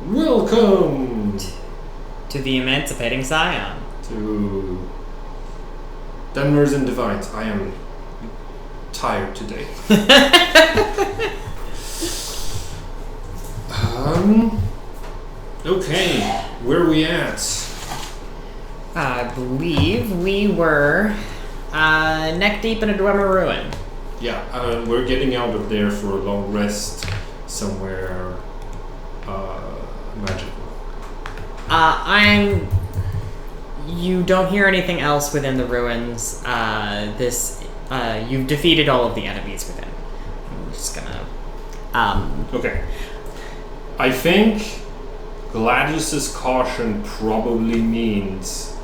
Welcome to the Emancipating Scion. To Dunmers Divines. I am tired today. Okay, where are we at? I believe we were neck deep in a Dwemer ruin. Yeah, we're getting out of there for a long rest somewhere magical. You don't hear anything else within the ruins. You've defeated all of the enemies within. I'm just gonna. Okay. I think Gladius's caution probably means,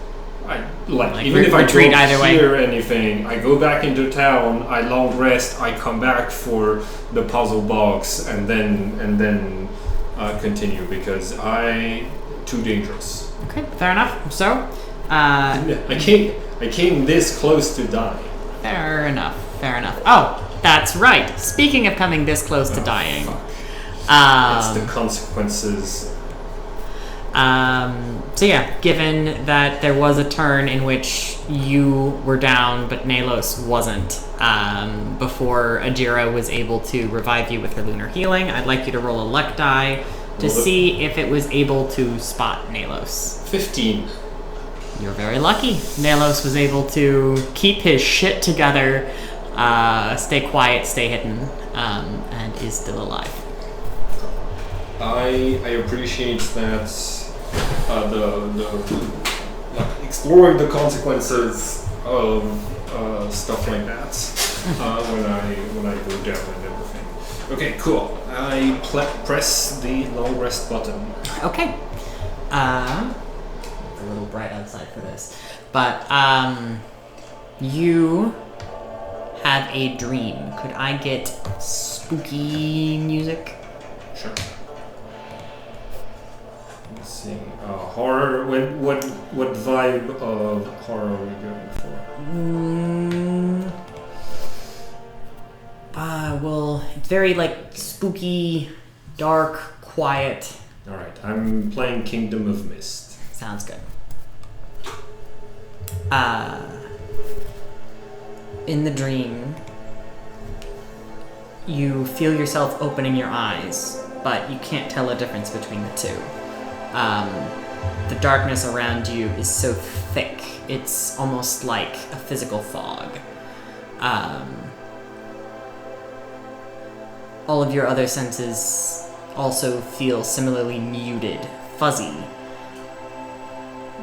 even if I don't hear anything, I go back into town, I long rest, I come back for the puzzle box, and then continue because too dangerous. Okay, fair enough. So, I came this close to dying. Fair enough. Oh, that's right. Speaking of coming this close to dying, it's the consequences. So yeah, given that there was a turn in which you were down but Nalos wasn't, before Ajira was able to revive you with her lunar healing, I'd like you to roll a luck die to see if it was able to spot Nalos. 15. You're very lucky. Nalos was able to keep his shit together, stay quiet, stay hidden, and is still alive. I appreciate that exploring the consequences of stuff like that when I go down and everything. Okay, cool. I press the long rest button. Okay. It's a little bright outside for this, but you have a dream. Could I get spooky music? Sure. Let's see. Horror. What vibe of horror are we going for? Well, it's very spooky, dark, quiet. All right. I'm playing Kingdom of Mist. Sounds good. In the dream, you feel yourself opening your eyes, but you can't tell a difference between the two. The darkness around you is so thick, it's almost like a physical fog. All of your other senses also feel similarly muted, fuzzy.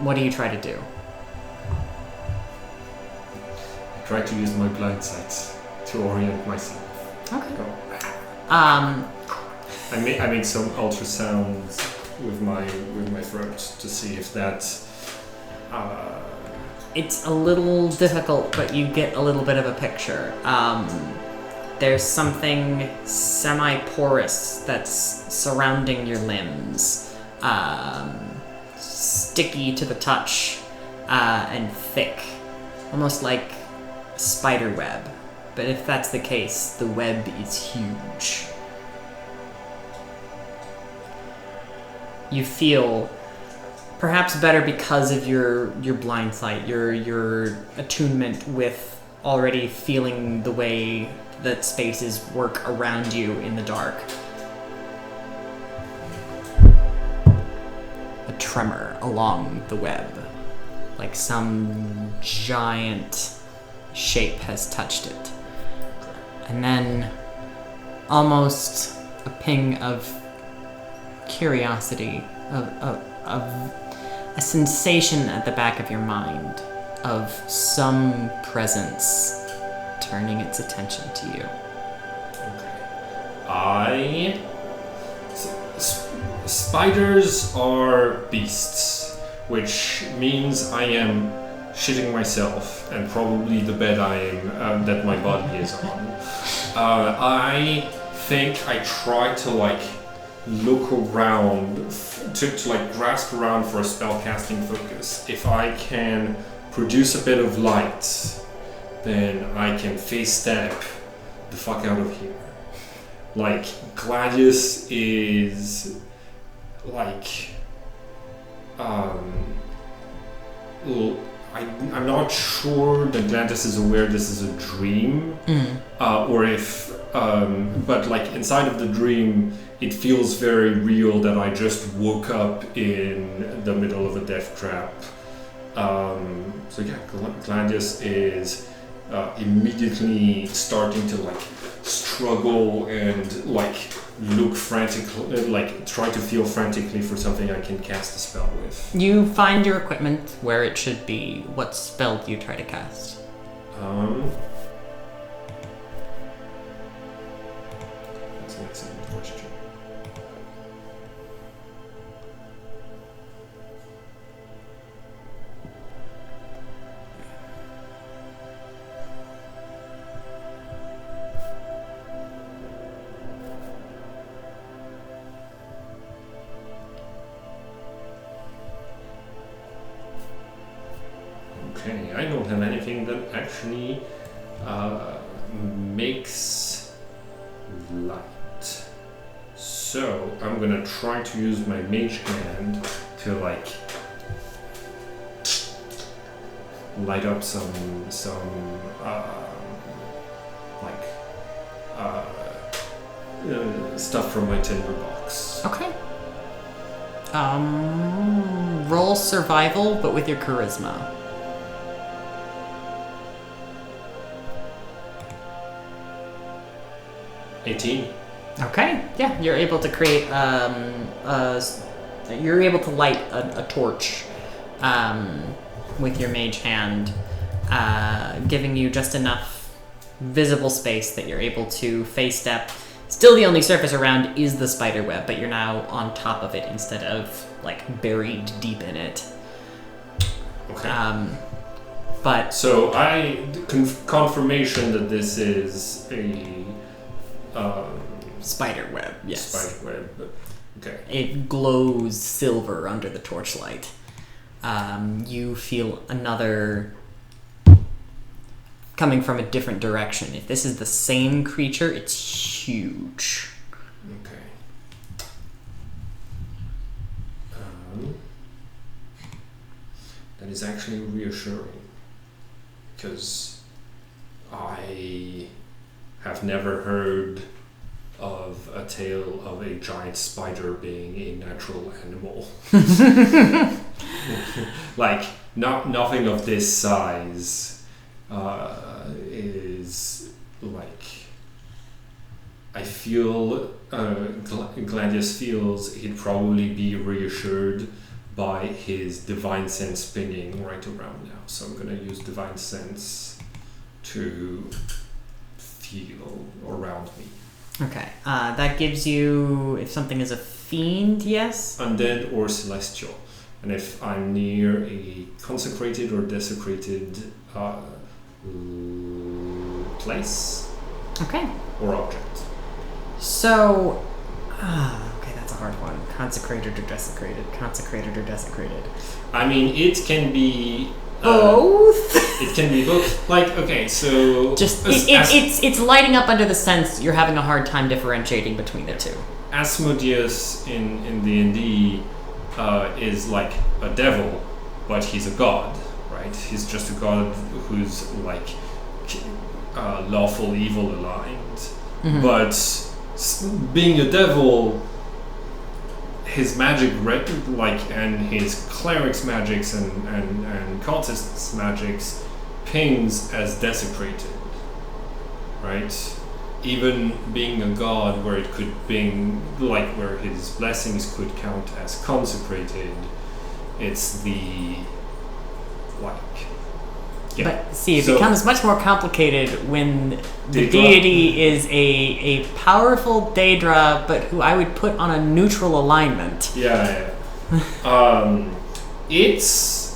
What do you try to do? I try to use my blind sight to orient myself. Okay. Go. I made some ultrasounds with my throat to see if that. It's a little difficult, but you get a little bit of a picture. There's something semi-porous that's surrounding your limbs, sticky to the touch, and thick, almost like spider web. But if that's the case, the web is huge. You feel perhaps better because of your blind sight, your attunement with already feeling the way that spaces work around you in the dark. A tremor along the web, like some giant shape has touched it. And then almost a ping of curiosity, of a sensation at the back of your mind of some presence turning its attention to you. Okay. Spiders are beasts, which means I am shitting myself and probably the bed that my body is on. I think I try to look around to grasp around for a spellcasting focus. If I can produce a bit of light, then I can face step the fuck out of here. Gladius is like, I'm not sure that Gladys is aware this is a dream, or if, but like inside of the dream, it feels very real that I just woke up in the middle of a death trap. So yeah, Gladys is immediately starting to like struggle and like look frantically, like try to feel frantically for something I can cast a spell with. You find your equipment where it should be. What spell do you try to cast? That's an excellent question. Okay, I don't have anything that actually makes light. So I'm gonna try to use my mage hand to like light up some stuff from my tinder box. Okay. Roll survival, but with your charisma. Okay, yeah, you're able to create, you're able to light a torch with your mage hand, giving you just enough visible space that you're able to face step. Still the only surface around is the spider web, but you're now on top of it instead of, like, buried deep in it. Okay. But... So confirmation that this is a... spider web, yes. Spider web, okay. It glows silver under the torchlight. You feel another coming from a different direction. If this is the same creature, it's huge. Okay. That is actually reassuring, because I have never heard of a tale of a giant spider being a natural animal. Like, nothing of this size is like... I feel Gladius feels he'd probably be reassured by his divine sense pinging right around now. So I'm gonna use divine sense to feel around me. Okay, that gives you, if something is a fiend, yes? Undead or celestial. And if I'm near a consecrated or desecrated place Okay. or object. So, okay, that's a hard one. Consecrated or desecrated? Consecrated or desecrated? I mean, it can be... both? It can be both. Like, okay, so... Just, it's lighting up under the sense you're having a hard time differentiating between the two. Asmodeus in D&D is like a devil, but he's a god, right? He's just a god who's like lawful evil aligned. Mm-hmm. But being a devil, his magic, and his cleric's magics and cultists' magics pings as desecrated, right? Even being a god, where it could ping, like where his blessings could count as consecrated, it's the But see, it becomes much more complicated when the deity is a powerful Daedra, but who I would put on a neutral alignment. Yeah. It's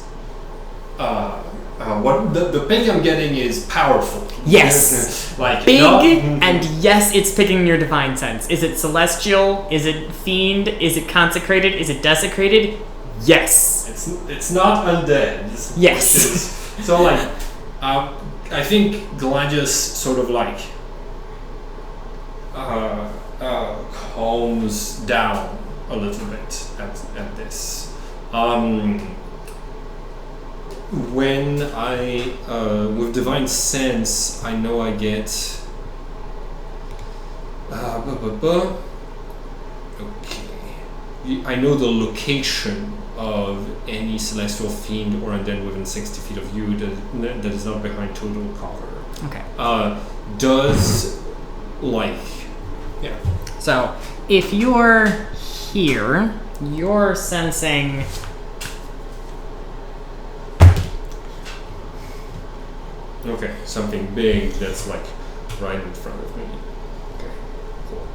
what the ping I'm getting is powerful. Yes. Like big, and yes, it's picking your divine sense. Is it celestial? Is it fiend? Is it consecrated? Is it desecrated? Yes. It's not undead. Yes. So like, I think Gladius sort of like calms down a little bit at this. When I, with Divine Sense, I know I get... Okay. I know the location of any celestial fiend or undead within 60 feet of you that is not behind total cover. Okay. Does, like... Yeah. So, if you're here, you're sensing... Okay, something big that's like right in front of me. Okay, cool.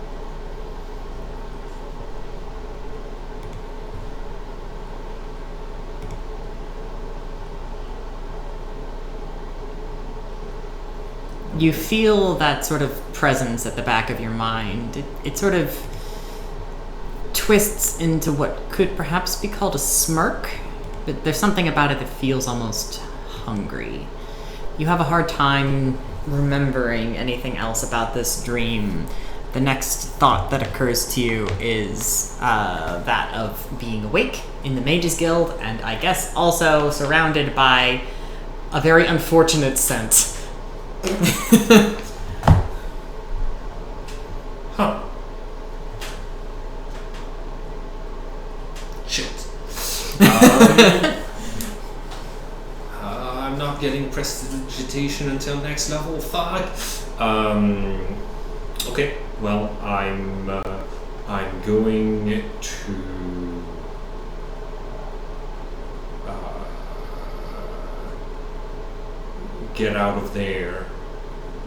You feel that sort of presence at the back of your mind. It sort of twists into what could perhaps be called a smirk, but there's something about it that feels almost hungry. You have a hard time remembering anything else about this dream. The next thought that occurs to you is that of being awake in the Mages Guild, and I guess also surrounded by a very unfortunate scent. Huh. Shit. I'm not getting prestidigitation until next level. Fuck. Okay. Well, I'm going to get out of there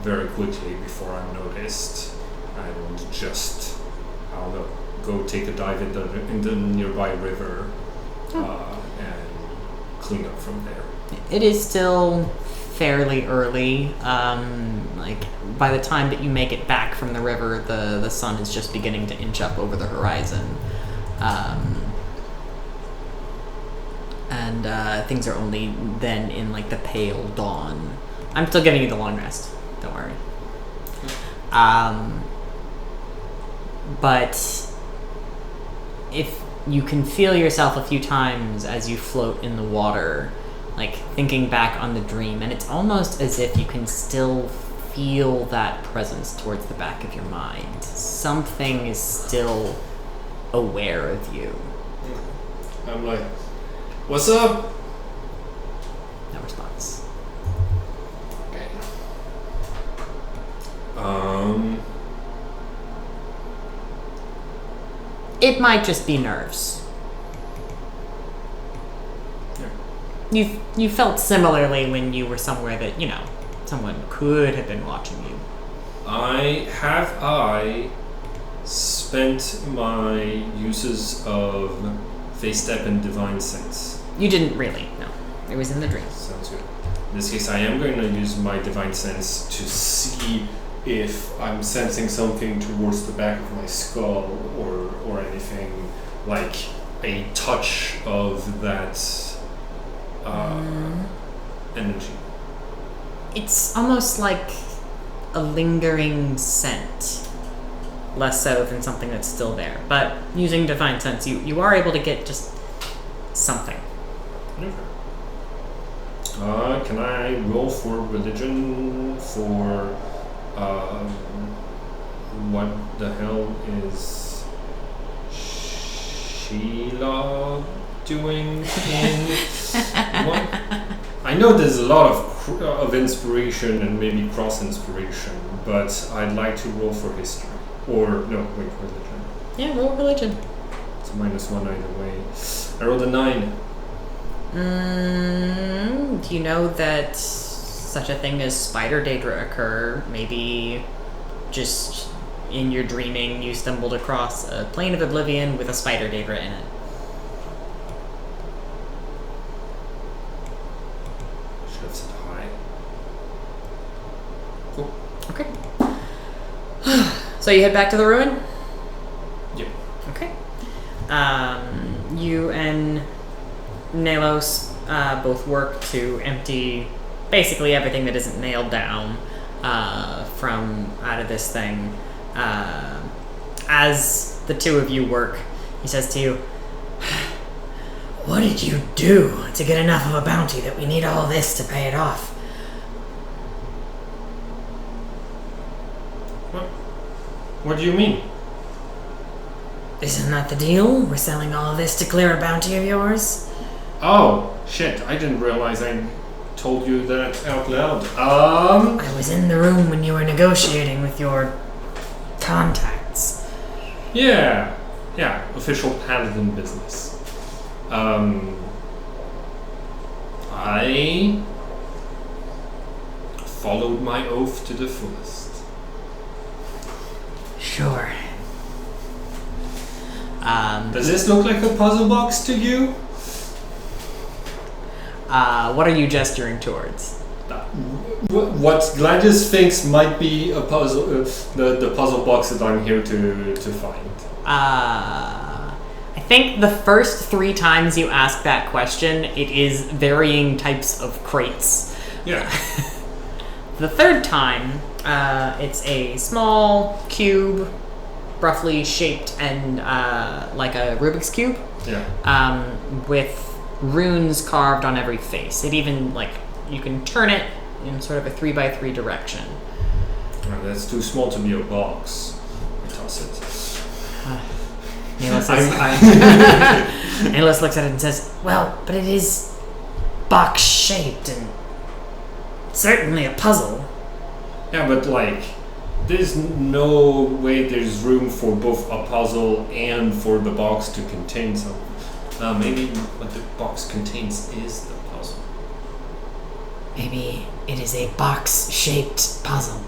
very quickly before I'm noticed, and just, I don't know, go take a dive in the nearby river and clean up from there. It is still fairly early. Like by the time that you make it back from the river, the sun is just beginning to inch up over the horizon, and things are only then in like the pale dawn. I'm still giving you the long rest. Don't worry. But if you can feel yourself a few times as you float in the water, like thinking back on the dream, and it's almost as if you can still feel that presence towards the back of your mind. Something is still aware of you. I'm like, what's up? No response. Okay. It might just be nerves. You felt similarly when you were somewhere that, someone could have been watching you. I spent my uses of Face Step and Divine Sense? You didn't really, no. It was in the dream. Sounds good. In this case, I am going to use my Divine Sense to see if I'm sensing something towards the back of my skull or anything, like a touch of that energy. It's almost like a lingering scent, less so than something that's still there. But using Divine Sense, you are able to get just something. Okay. Can I roll for religion for what the hell is Sheila doing in what? I know there's a lot of inspiration and maybe cross inspiration, but I'd like to roll for history. Or, no, wait, religion. Yeah, roll religion. It's a -1 either way. I rolled a 9. Do you know that such a thing as spider daedra occur? Maybe just in your dreaming you stumbled across a plane of oblivion with a spider daedra in it. Should have said hi. Cool. Okay. So you head back to the ruin? Yep. Okay. You and Nalos both work to empty basically everything that isn't nailed down from out of this thing. As the two of you work, He says to you, What did you do to get enough of a bounty that we need all this to pay it off? What do you mean? Isn't that the deal? We're selling all of this to clear a bounty of yours? Oh, shit, I didn't realize I told you that out loud. I was in the room when you were negotiating with your contacts. Yeah, official paladin business. I followed my oath to the fullest. Sure. Does this look like a puzzle box to you? what are you gesturing towards? What Gladys thinks might be a puzzle, the puzzle box that I'm here to find. I think the first 3 times you ask that question, it is varying types of crates. Yeah. The third time, it's a small cube, roughly shaped and like a Rubik's Cube. Yeah. With runes carved on every face. It even, like, you can turn it in sort of a 3x3 direction. Oh, that's too small to be a box. I toss it. Nicholas looks at it and says, Well, but it is box-shaped and certainly a puzzle. Yeah, but like, there's no way there's room for both a puzzle and for the box to contain something. Maybe what the box contains is the puzzle. Maybe it is a box-shaped puzzle.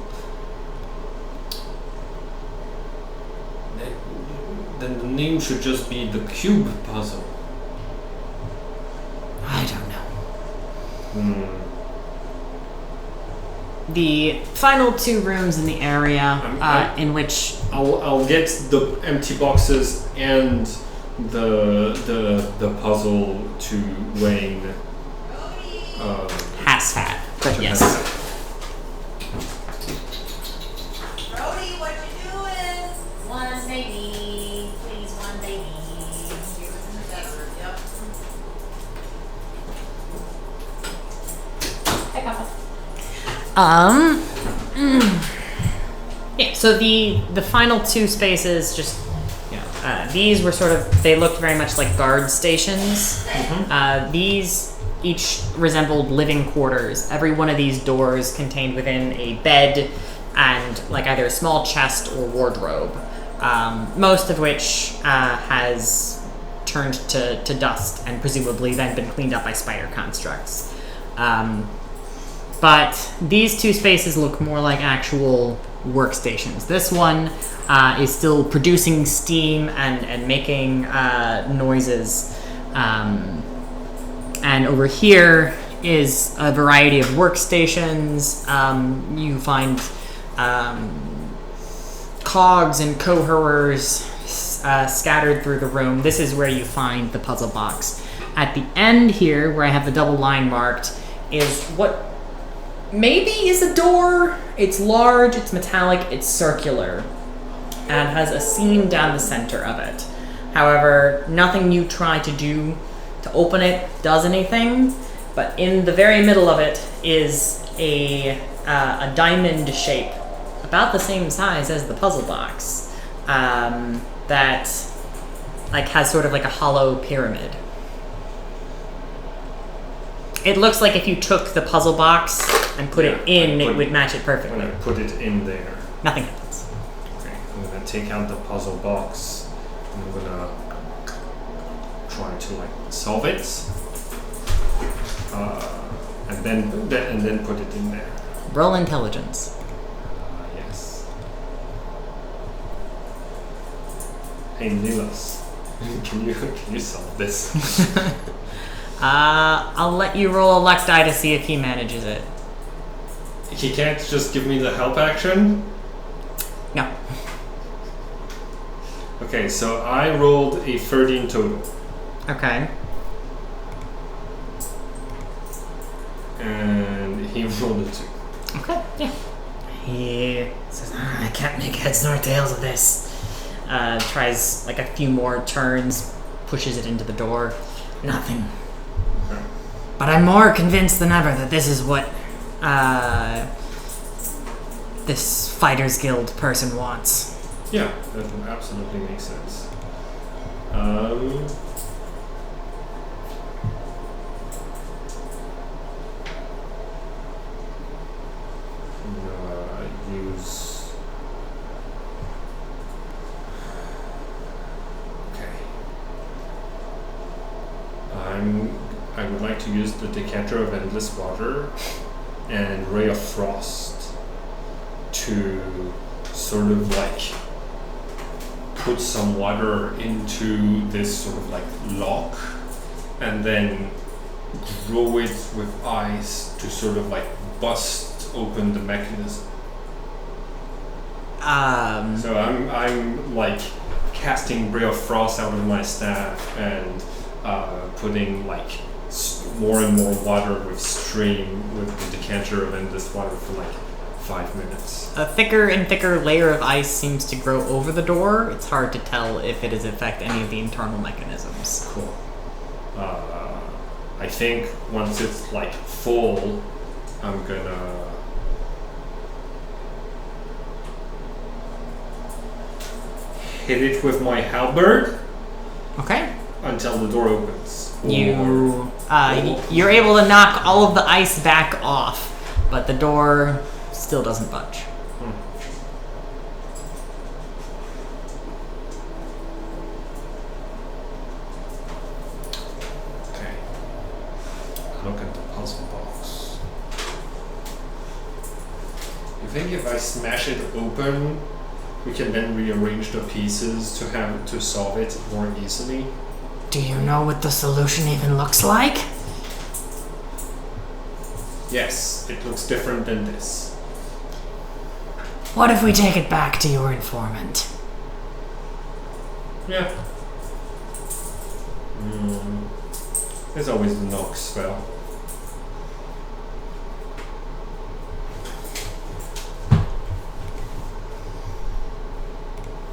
Then the name should just be the cube puzzle. I don't know. the final 2 rooms in the area in which I'll get the empty boxes and the puzzle to Wayne. Hasfat, but yes. Brody, what you doing? One baby. Please, one baby. Here in the bedroom. Yep. Hey, Papa. Yeah, so the final 2 spaces just, these were sort of, they looked very much like guard stations. These each resembled living quarters. Every one of these doors contained within a bed and like either a small chest or wardrobe, most of which has turned to dust and presumably then been cleaned up by spider constructs. But these 2 spaces look more like actual workstations. This one is still producing steam and making noises. And over here is a variety of workstations. You find cogs and cohorers scattered through the room. This is where you find the puzzle box. At the end here, where I have the double line marked, is what maybe is a door. It's large, it's metallic, it's circular, and has a seam down the center of it. However, nothing you try to do to open it does anything, but in the very middle of it is a diamond shape, about the same size as the puzzle box, that like has sort of like a hollow pyramid. It looks like if you took the puzzle box and put it in, it would match it perfectly. When I put it in there. Nothing happens. Okay, I'm gonna take out the puzzle box. I'm gonna try to like solve it, and then put it in there. Roll intelligence. Yes. Hey Nilas, can you solve this? I'll let you roll a luck die to see if he manages it. He can't just give me the help action? No. Okay, so I rolled a 13 total. Okay. And he rolled a 2. Okay, yeah. He says, I can't make heads nor tails of this. tries like a few more turns, pushes it into the door. Nothing. Okay. But I'm more convinced than ever that this is what this Fighters Guild person wants. Yeah, that absolutely makes sense. Use. Okay. I would like to use the decanter of endless water and ray of frost to sort of like put some water into this sort of like lock and then grow it with ice to sort of like bust open the mechanism. So I'm like casting ray of frost out of my staff and putting like more and more water with stream with the decanter of endless water for like 5 minutes. A thicker and thicker layer of ice seems to grow over the door. It's hard to tell if it does affect any of the internal mechanisms. Cool. I think once it's like full, I'm gonna hit it with my halberd Okay. until the door opens. You're able to knock all of the ice back off, but the door still doesn't budge. Okay. Look at the puzzle box. You think if I smash it open, we can then rearrange the pieces to solve it more easily? Do you know what the solution even looks like? Yes, it looks different than this. What if we take it back to your informant? Yeah. There's always the knock spell.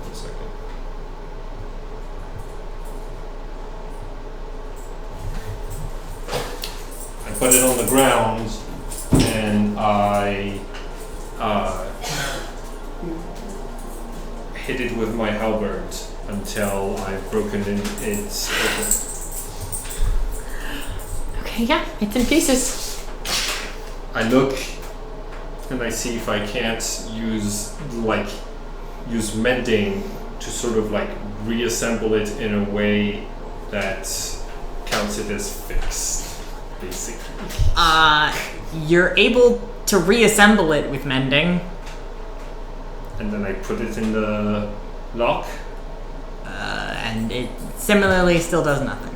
One second. I put it on the ground and I hit it with my halberd until I've broken its open. Okay, yeah, it's in pieces. I look and I see if I can't use mending to sort of like reassemble it in a way that counts it as fixed, basically. You're able to reassemble it with mending. And then I put it in the lock. And it similarly still does nothing.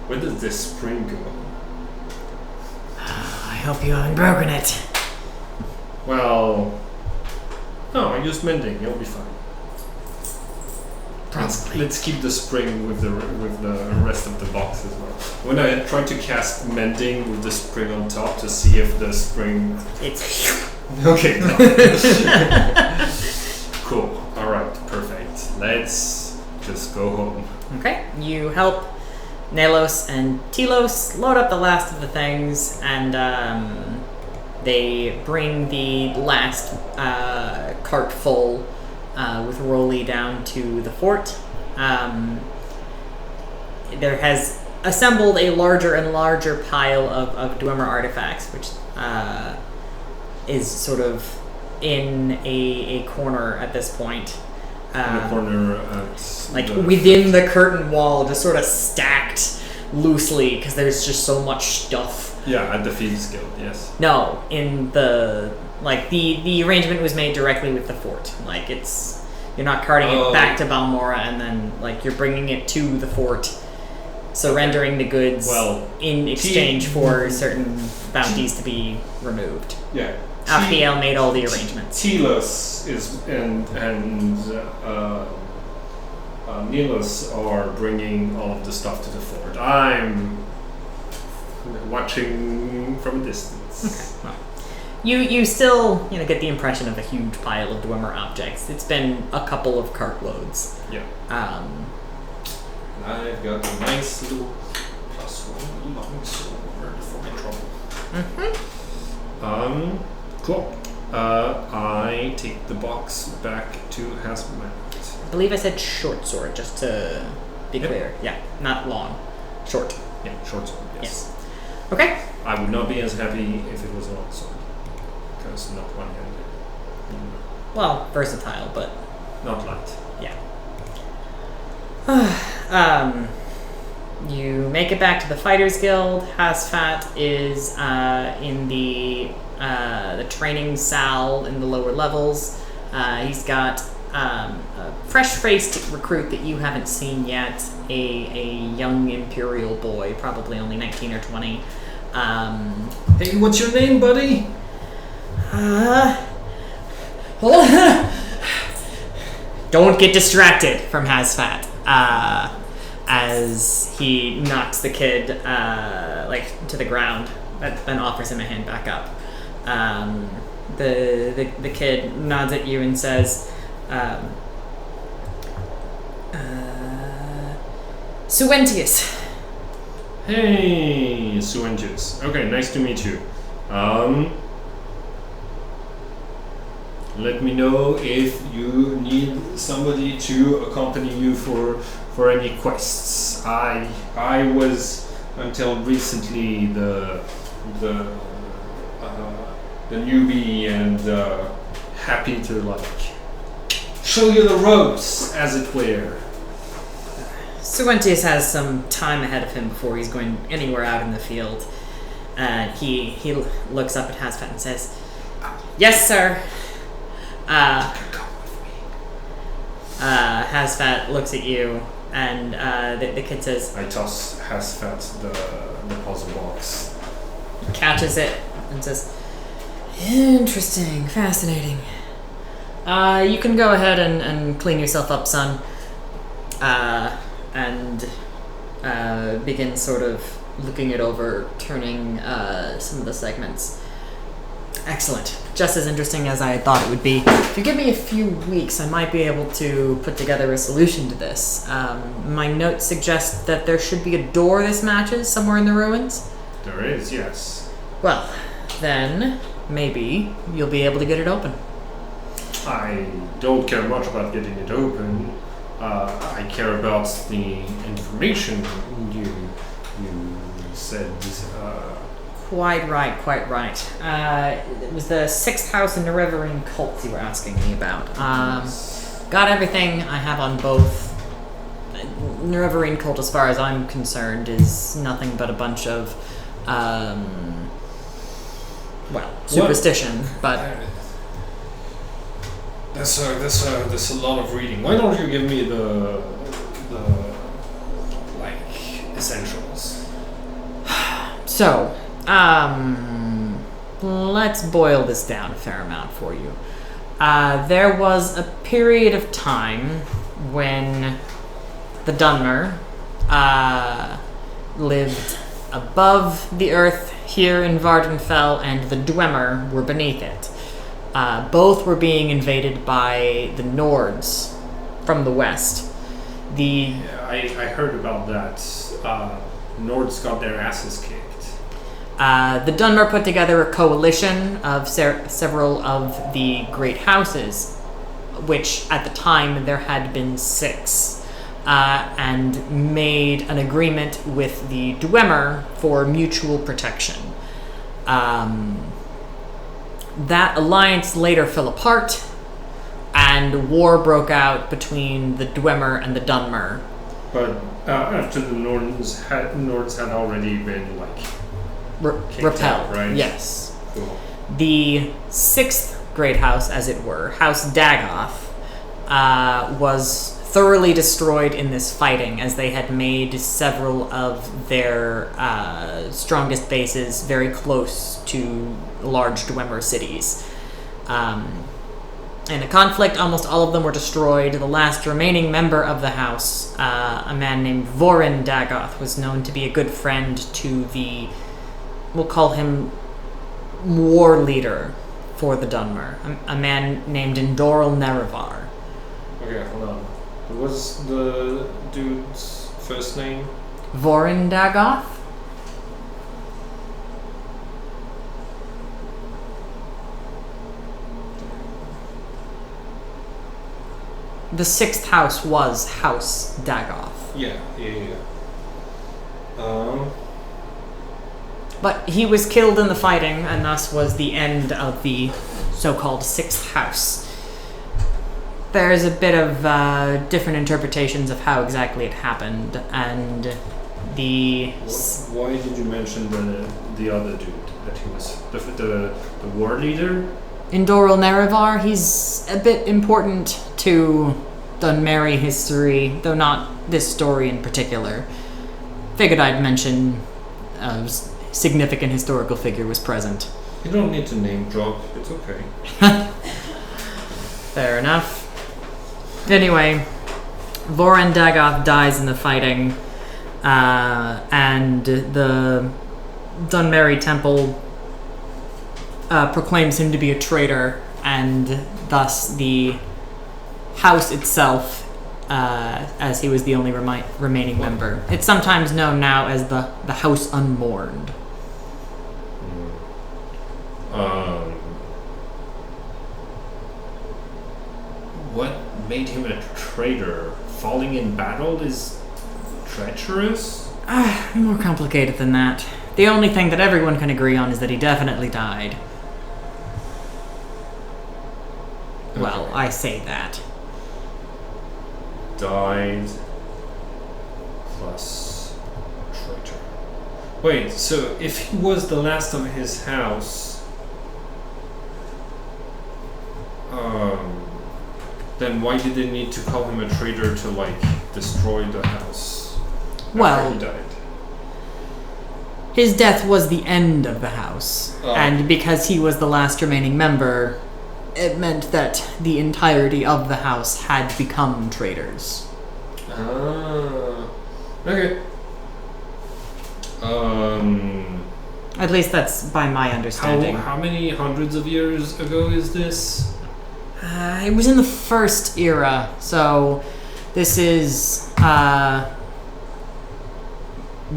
Where does this spring go? I hope you haven't broken it. Well, no, I used mending. It'll be fine. Let's keep the spring with the rest of the box as well. When I tried to cast mending with the spring on top to see if the spring. It's Okay. No. Cool. All right. Perfect. Let's just go home. okay. You help Nelos and Telos load up the last of the things, and they bring the last cart full with Rolly down to the fort. There has assembled a larger and larger pile of Dwemer artifacts, which is sort of in a corner at this point. In the corner at Like within the curtain wall, just sort of stacked loosely because there's just so much stuff. Yeah, at the Thieves Guild, yes. No, in the the arrangement was made directly with the fort. Like you're not carting it back to Balmora and then like you're bringing it to the fort, surrendering the goods in exchange for certain bounties to be removed. Yeah. Afiel made all the arrangements. Telos is and Nelos are bringing all of the stuff to the fort. I'm watching from a distance. Well, You still get the impression of a huge pile of Dwemer objects. It's been a couple of cartloads. Yeah. Um, I've got a nice little +1 long sword for my trouble. Cool. I take the box back to Hazmat. I believe I said short sword, just to be clear. Yeah, not long. Short. Yeah, short sword, yes. Yes. Okay. I would not be as happy if it was a long sword. Because not one-handed. Well, versatile, but Not light. yeah. You make it back to the Fighters Guild. Hasfat is in the training salle in the lower levels. He's got a fresh-faced recruit that you haven't seen yet, a young Imperial boy, probably only 19 or 20. Hey, what's your name, buddy? Don't get distracted from Hasfat. As he knocks the kid to the ground, then offers him a hand back up. The kid nods at you and says, Suentius. Hey, Suentius. Okay, nice to meet you. Let me know if you need somebody to accompany you for any quests. I was until recently the newbie and happy to show you the ropes, as it were. Suentius has some time ahead of him before he's going anywhere out in the field. He looks up at Hasfat and says, "Yes, sir." Hasfat looks at you, and the kid says, I toss Hasfat the puzzle box. catches it, and says, "Interesting, fascinating. You can go ahead and clean yourself up, son." And begin sort of looking it over, turning some of the segments. Excellent. Just as interesting as I thought it would be. If you give me a few weeks, I might be able to put together a solution to this. My notes suggest that there should be a door this matches somewhere in the ruins. There is, yes. Well, then maybe you'll be able to get it open. I don't care much about getting it open. I care about the information you said. Quite right. It was the 6th house in the Riverine cults you were asking me about. Got everything I have on both. Riverine cult, as far as I'm concerned, is nothing but a bunch of, superstition, but... That's a lot of reading. Why don't you give me the essentials? So, let's boil this down a fair amount for you. There was a period of time when the Dunmer lived above the earth here in Vardenfell, and the Dwemer were beneath it. Both were being invaded by the Nords from the west. I heard about that. Nords got their asses kicked. The Dunmer put together a coalition of several of the great houses, which at the time there had been 6, and made an agreement with the Dwemer for mutual protection. That alliance later fell apart, and war broke out between the Dwemer and the Dunmer. But after the Nords had already been Repelled, out, right? Yes. Cool. The 6th great house, as it were, House Dagoth, was thoroughly destroyed in this fighting, as they had made several of their strongest bases very close to large Dwemer cities. In a conflict, almost all of them were destroyed. The last remaining member of the house, a man named Vorin Dagoth, was known to be a good friend to the... we'll call him war leader for the Dunmer, a man named Indoril Nerevar. Okay, hold on. What was the dude's first name? Vorin Dagoth? The sixth house was House Dagoth. Yeah. But he was killed in the fighting, and thus was the end of the so-called sixth house. There's a bit of different interpretations of how exactly it happened, and Why did you mention the other dude? That he was the war leader? Indoril Nerevar, he's a bit important to Dunmeri history, though not this story in particular. Figured I'd mention a significant historical figure was present. You don't need to name drop, it's okay. Fair enough. Anyway, Vorin Dagoth dies in the fighting, and the Dunmeri Temple proclaims him to be a traitor, and thus the house itself, as he was the only remaining member. It's sometimes known now as the House Unmourned. What made him a traitor? Falling in battle is treacherous? More complicated than that. The only thing that everyone can agree on is that he definitely died. Well, I say that. Died plus traitor. Wait, so if he was the last of his house, then why did they need to call him a traitor to, like, destroy the house after he died? His death was the end of the house, Oh. and because he was the last remaining member, it meant that the entirety of the house had become traitors. Okay. At least that's by my understanding. How many hundreds of years ago is this? It was in the first era, so this is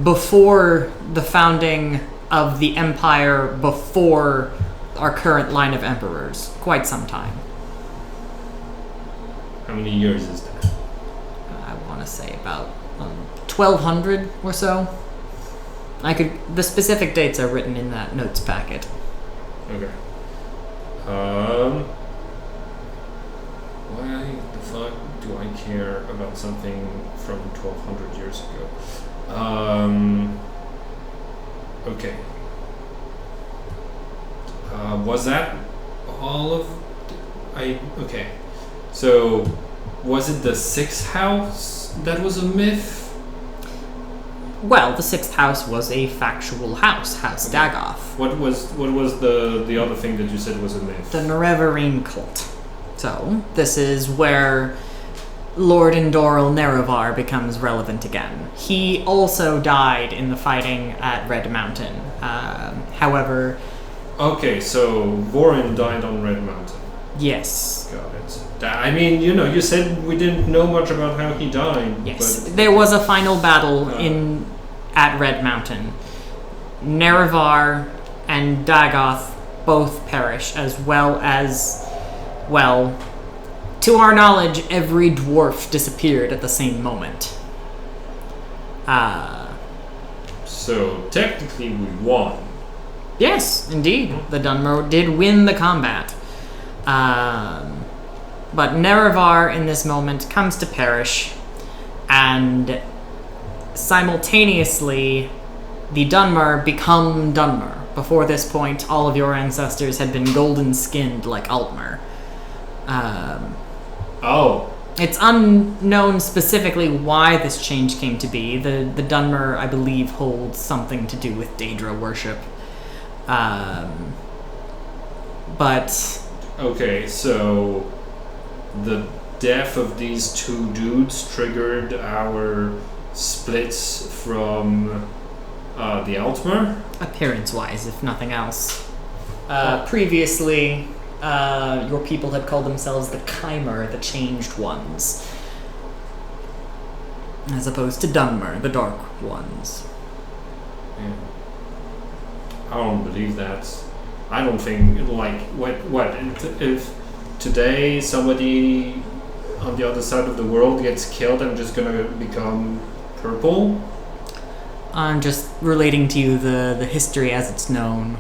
before the founding of the empire, before our current line of emperors. Quite some time. How many years is that? I want to say about 1200 or so. The specific dates are written in that notes packet. Okay. Why the fuck do I care about something from 1200 years ago? Okay. Was that all of... Okay. So, was it the sixth house that was a myth? Well, the sixth house was a factual house, House Okay. Dagoth. What was the other thing that you said was a myth? The Nerevarine cult. So, this is where Lord Indoril Nerevar becomes relevant again. He also died in the fighting at Red Mountain. However... Okay, so Vorin died on Red Mountain. Yes. Got it. I mean, you said we didn't know much about how he died. Yes. But There was a final battle at Red Mountain. Nerevar and Dagoth both perish, as well as... Well, to our knowledge, every dwarf disappeared at the same moment. So technically we won. Yes, indeed. The Dunmer did win the combat. But Nerevar, in this moment, comes to perish, and simultaneously, the Dunmer become Dunmer. Before this point, all of your ancestors had been golden-skinned like Altmer. It's unknown specifically why this change came to be. The Dunmer, I believe, holds something to do with Daedra worship. But... Okay, so the death of these two dudes triggered our splits from the Altmer? appearance-wise, if nothing else. Previously, your people had called themselves the Chimer, the Changed Ones, as opposed to Dunmer, the Dark Ones. Yeah. I don't believe that. I don't think, like, what, if today somebody on the other side of the world gets killed, I'm just gonna become purple? I'm just relating to you the history as it's known.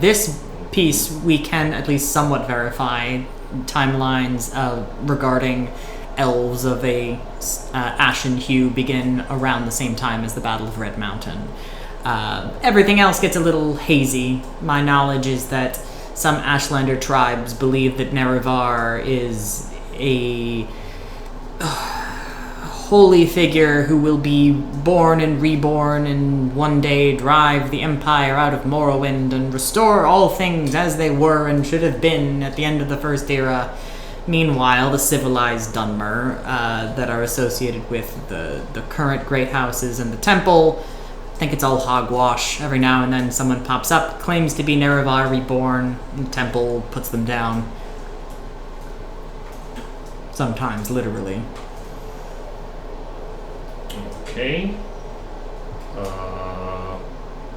This piece we can at least somewhat verify timelines regarding elves of a ashen hue begin around the same time as the Battle of Red Mountain. Everything else gets a little hazy. My knowledge is that some Ashlander tribes believe that Nerevar is a holy figure who will be born and reborn and one day drive the Empire out of Morrowind and restore all things as they were and should have been at the end of the First Era. Meanwhile, the civilized Dunmer that are associated with the current great houses and the temple, I think it's all hogwash. Every now and then someone pops up, claims to be Nerevar reborn, and the temple puts them down. Sometimes, literally. Okay.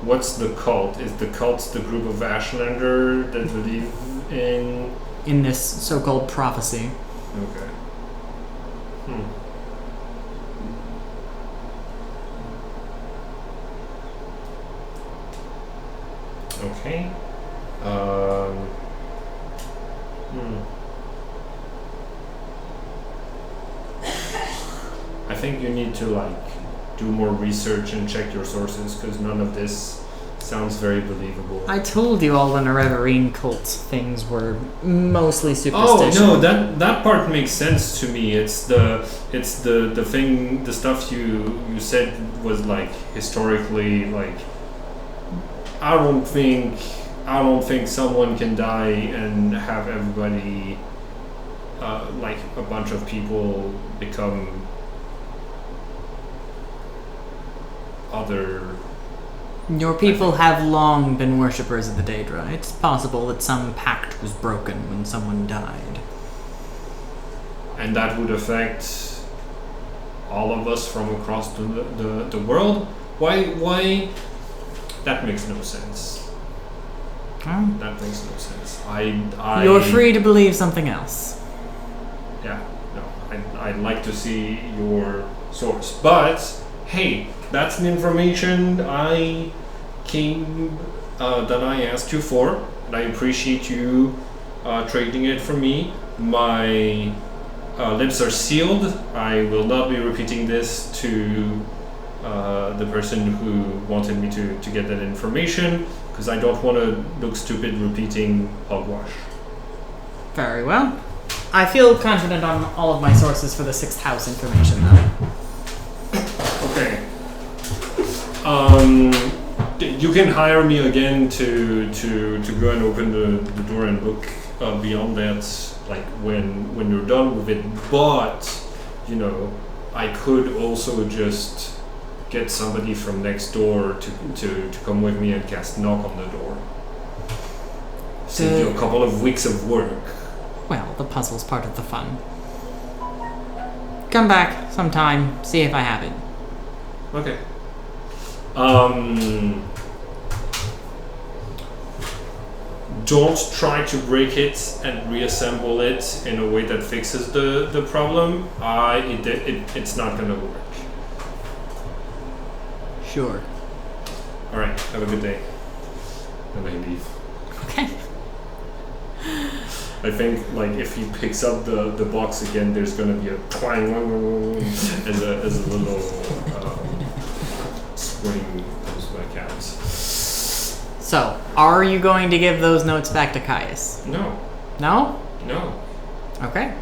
What's the cult? Is the cult the group of Ashlander that believe in this so-called prophecy? Okay. Okay. I think you need to do more research and check your sources, because none of this sounds very believable. I told you all the Nerevarine cult things were mostly superstition. Oh no, that part makes sense to me. It's the thing, the stuff you said was historically I don't think someone can die and have everybody a bunch of people become other. Your people have long been worshippers of the Daedra. It's possible that some pact was broken when someone died. And that would affect all of us from across the world? Why? That makes no sense. That makes no sense. You're free to believe something else. Yeah, no. I'd like to see your source. But, hey, that's the information that I asked you for, and I appreciate you trading it for me. My lips are sealed. I will not be repeating this to the person who wanted me to get that information, because I don't want to look stupid repeating hogwash. Very well. I feel confident on all of my sources for the 6th house information, though. Okay. You can hire me again to go and open the door and look beyond that, when you're done with it. But, I could also just get somebody from next door to come with me and cast knock on the door. Save you a couple of weeks of work. Well, the puzzle's part of the fun. Come back sometime, see if I have it. Okay. Don't try to break it and reassemble it in a way that fixes the problem. It's not gonna work. Sure. Alright, have a good day. And I leave. Okay. I think if he picks up the box again, there's gonna be a clang as a little swing goes back out. So, are you going to give those notes back to Caius? No. No? No. Okay.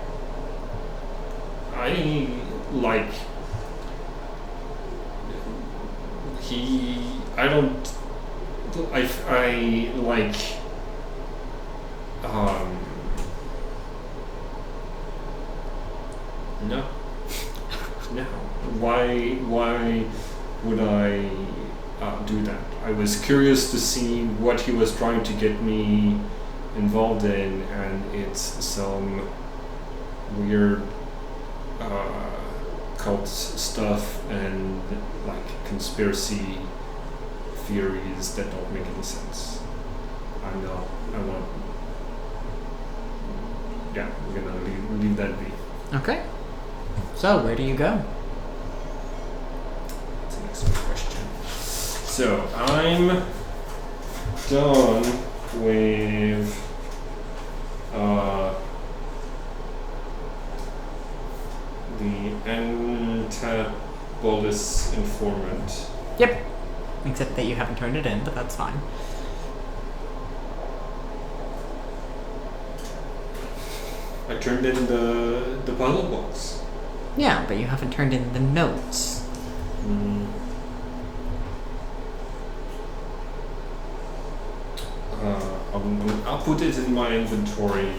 No. No. Why would I do that. I was curious to see what he was trying to get me involved in, and it's some weird cult stuff and like conspiracy theories that don't make any sense. I want. Yeah, we're gonna leave that be. Okay. So, where do you go? That's an excellent question. So, I'm done with the Antabolus informant. Yep. Except that you haven't turned it in, but that's fine. I turned in the puzzle box. Yeah, but you haven't turned in the notes. I'll put it in my inventory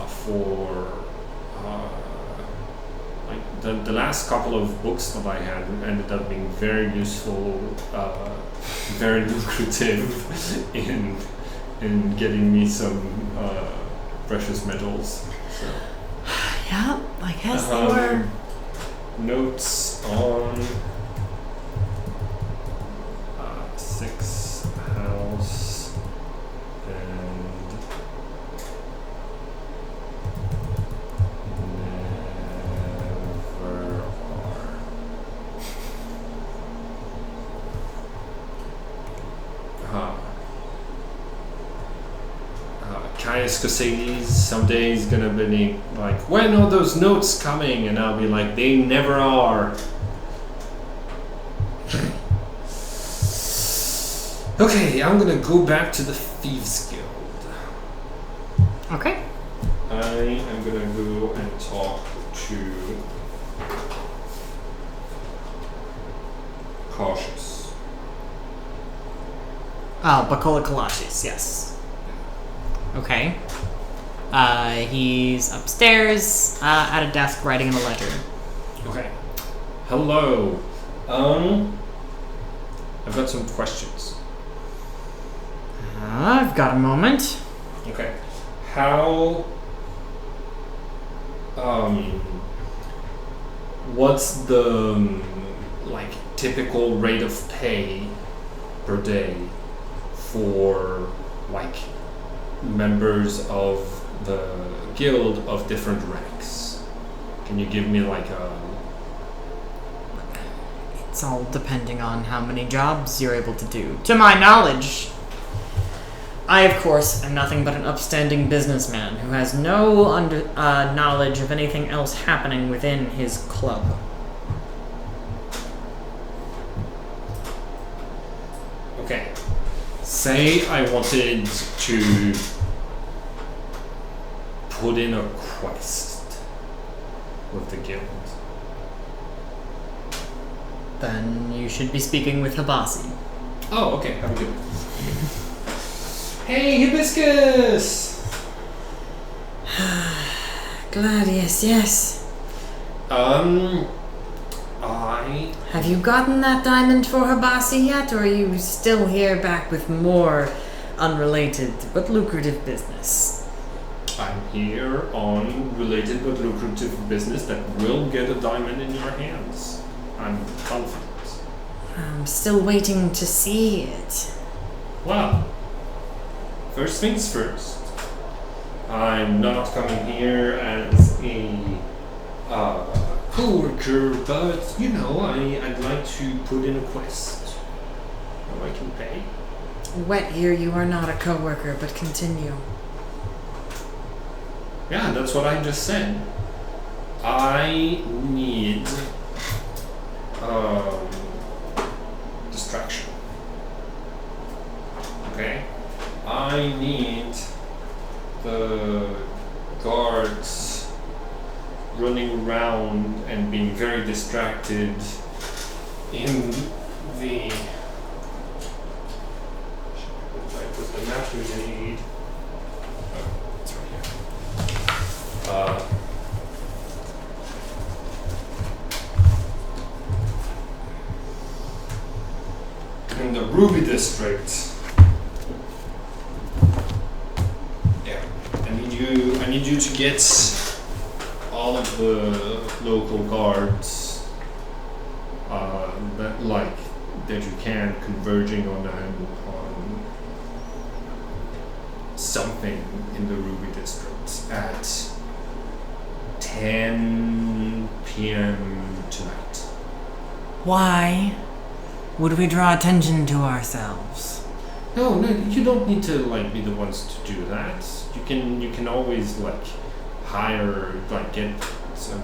for like the last couple of books that I had ended up being very useful, very lucrative in getting me some precious metals. So. Yeah, I guess they were. Notes on 6th house and never are. Caius Cosades someday is gonna be like, when are those notes coming? And I'll be like, they never are. Okay, I'm gonna go back to the Thieves Guild. Okay. I am gonna go and talk to Cautious. Oh, Bacola Kalashis, yes. Okay. He's upstairs at a desk writing in a ledger. Okay. Hello. I've got some questions. I've got a moment. Okay. How what's the like typical rate of pay per day for like members of the guild of different ranks? Can you give me like a... It's all depending on how many jobs you're able to do. To my knowledge, I, of course, am nothing but an upstanding businessman who has no knowledge of anything else happening within his club. Okay. Say I wanted to put in a quest with the guild. Then you should be speaking with Habasi. Oh, okay. I'm good. Hey, Hibiscus! Gladius, yes. I... Have you gotten that diamond for Habasi yet, or are you still here back with more unrelated but lucrative business? I'm here on related but lucrative business that will get a diamond in your hands. I'm confident. I'm still waiting to see it. Well, first things first. I'm not coming here as a co-worker, but you know, I'd like to put in a quest. How I can pay. Wet here, you are not a co-worker, but continue. Yeah, that's what I just said. I need distraction. Okay? I need the guards running around and being very distracted in the... I put the map we need. Oh, it's right here. in the Ruby District. Yeah, I need you to get all of the local guards that you can, converging on something in the Ruby District at 10 p.m. tonight. Why would we draw attention to ourselves? No, you don't need to be the ones to do that. You can always hire, get some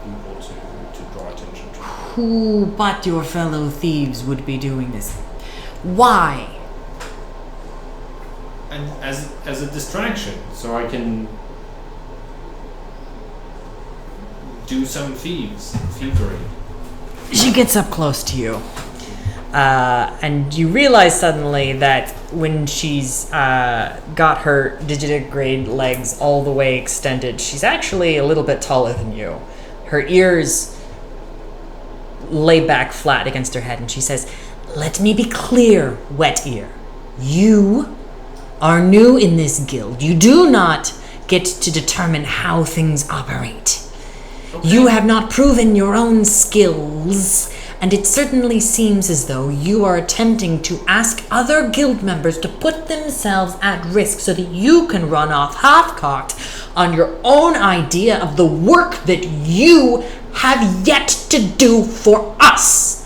people to draw attention to. Who but your fellow thieves would be doing this? Why? And as a distraction, so I can do some thievery. She gets up close to you. And you realize suddenly that when she's got her digitigrade legs all the way extended, she's actually a little bit taller than you. Her ears lay back flat against her head, and she says, "Let me be clear, Wet Ear. You are new in this guild. You do not get to determine how things operate. Okay. You have not proven your own skills, and it certainly seems as though you are attempting to ask other guild members to put themselves at risk so that you can run off half-cocked on your own idea of the work that you have yet to do for us.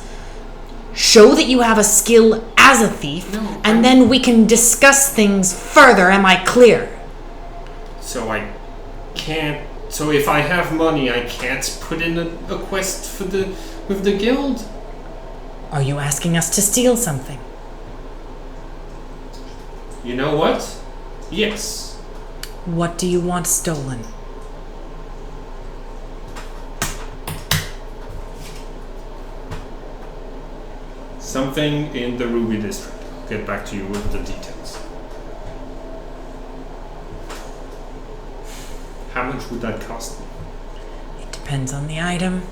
Show that you have a skill as a thief, then we can discuss things further. Am I clear?" So I can't... So if I have money, I can't put in a quest with the guild? Are you asking us to steal something? You know what? Yes. What do you want stolen? Something in the Ruby District. I'll get back to you with the details. How much would that cost me? It depends on the item.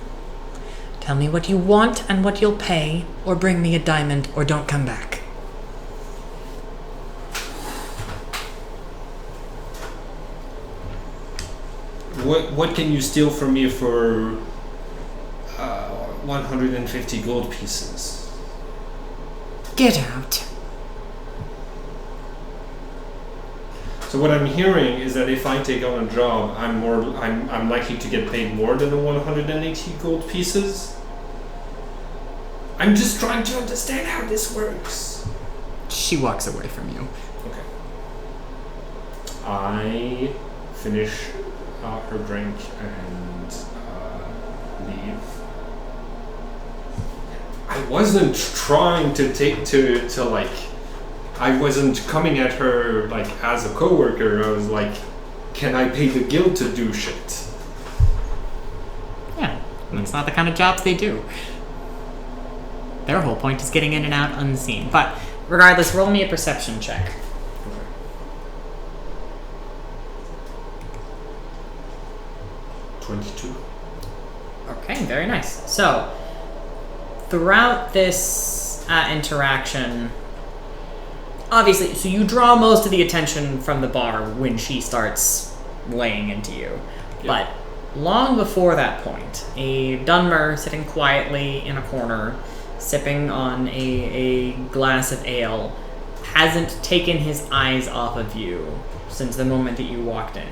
Tell me what you want and what you'll pay, or bring me a diamond, or don't come back. What can you steal from me for 150 gold pieces? Get out. So what I'm hearing is that if I take on a job, I'm likely to get paid more than the 180 gold pieces. I'm just trying to understand how this works. She walks away from you. Okay. I finish her drink and leave. I wasn't trying to I wasn't coming at her as a coworker. I was like, can I pay the guild to do shit? Yeah, that's not the kind of jobs they do. Their whole point is getting in and out unseen. But regardless, roll me a perception check. Okay. 22. Okay, very nice. So, throughout this interaction, obviously, so you draw most of the attention from the bar when she starts laying into you. Yep. But long before that point, a Dunmer sitting quietly in a corner, sipping on a glass of ale, hasn't taken his eyes off of you since the moment that you walked in.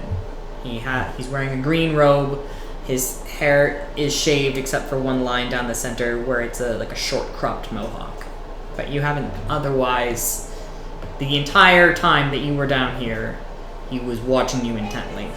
He's wearing a green robe. His hair is shaved except for one line down the center where it's a short cropped mohawk. But you haven't otherwise... The entire time that you were down here, he was watching you intently.